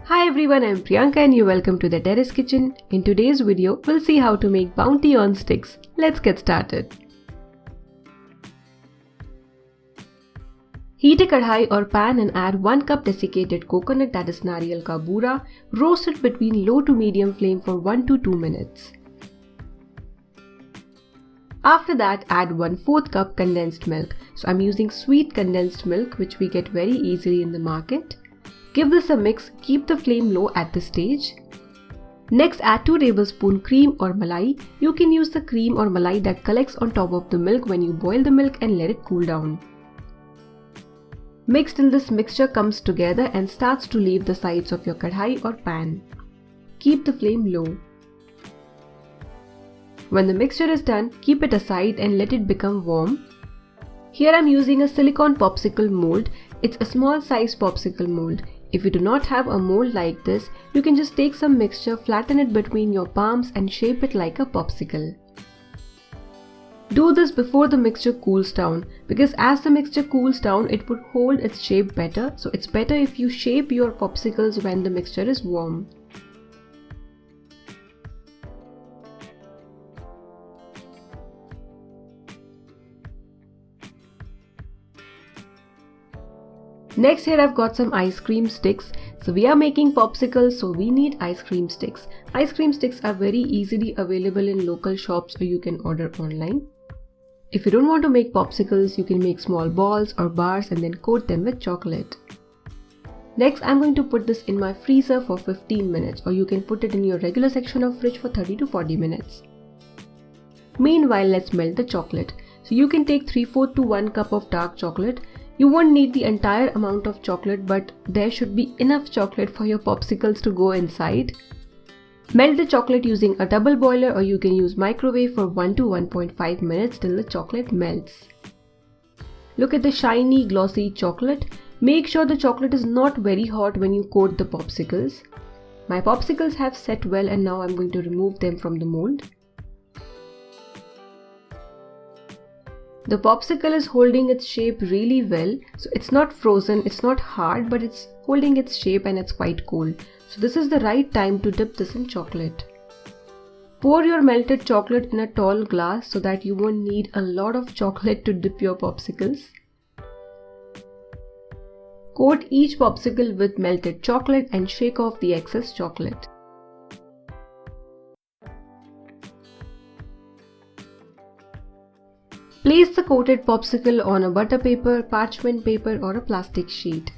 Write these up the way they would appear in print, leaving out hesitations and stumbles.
Hi everyone, I'm Priyanka and you're welcome to the Terrace Kitchen. In today's video, we'll see how to make bounty on sticks. Let's get started. Heat a kadhai or pan and add 1 cup desiccated coconut, that is nariyal ka bura. Roast it between low to medium flame for 1 to 2 minutes. After that, add 1/4 cup condensed milk. So I'm using sweet condensed milk which we get very easily in the market. Give this a mix, keep the flame low at this stage. Next, add 2 tablespoons cream or malai. You can use the cream or malai that collects on top of the milk when you boil the milk and let it cool down. Mix till this mixture comes together and starts to leave the sides of your kadhai or pan. Keep the flame low. When the mixture is done, keep it aside and let it become warm. Here I'm using a silicone popsicle mold. It's a small size popsicle mold. If you do not have a mold like this, you can just take some mixture, flatten it between your palms and shape it like a popsicle. Do this before the mixture cools down, because as the mixture cools down, it would hold its shape better. So it's better if you shape your popsicles when the mixture is warm. Next, here I've got some ice cream sticks. So we are making popsicles, so we need ice cream sticks. Ice cream sticks are very easily available in local shops or you can order online. If you don't want to make popsicles, you can make small balls or bars and then coat them with chocolate. Next, I'm going to put this in my freezer for 15 minutes, or you can put it in your regular section of fridge for 30 to 40 minutes. Meanwhile, let's melt the chocolate. So you can take 3/4 to 1 cup of dark chocolate. You won't need the entire amount of chocolate, but there should be enough chocolate for your popsicles to go inside. Melt the chocolate using a double boiler, or you can use microwave for 1 to 1.5 minutes till the chocolate melts. Look at the shiny, glossy chocolate. Make sure the chocolate is not very hot when you coat the popsicles. My popsicles have set well and now I'm going to remove them from the mold. The popsicle is holding its shape really well, so it's not frozen, it's not hard, but it's holding its shape and it's quite cold. So this is the right time to dip this in chocolate. Pour your melted chocolate in a tall glass so that you won't need a lot of chocolate to dip your popsicles. Coat each popsicle with melted chocolate and shake off the excess chocolate. Place the coated popsicle on a butter paper, parchment paper or a plastic sheet.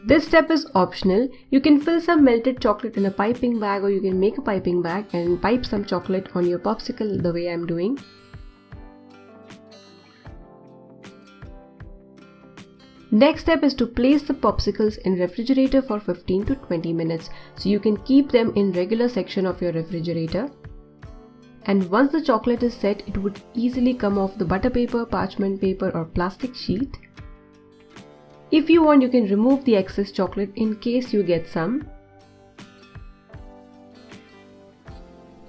This step is optional. You can fill some melted chocolate in a piping bag, or you can make a piping bag and pipe some chocolate on your popsicle the way I'm doing. Next step is to place the popsicles in refrigerator for 15 to 20 minutes, so you can keep them in regular section of your refrigerator. And once the chocolate is set, it would easily come off the butter paper, parchment paper or plastic sheet. If you want, you can remove the excess chocolate in case you get some.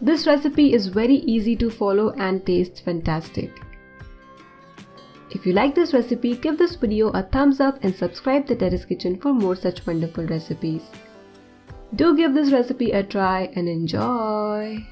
This recipe is very easy to follow and tastes fantastic. If you like this recipe, give this video a thumbs up and subscribe to Terrace Kitchen for more such wonderful recipes. Do give this recipe a try and enjoy!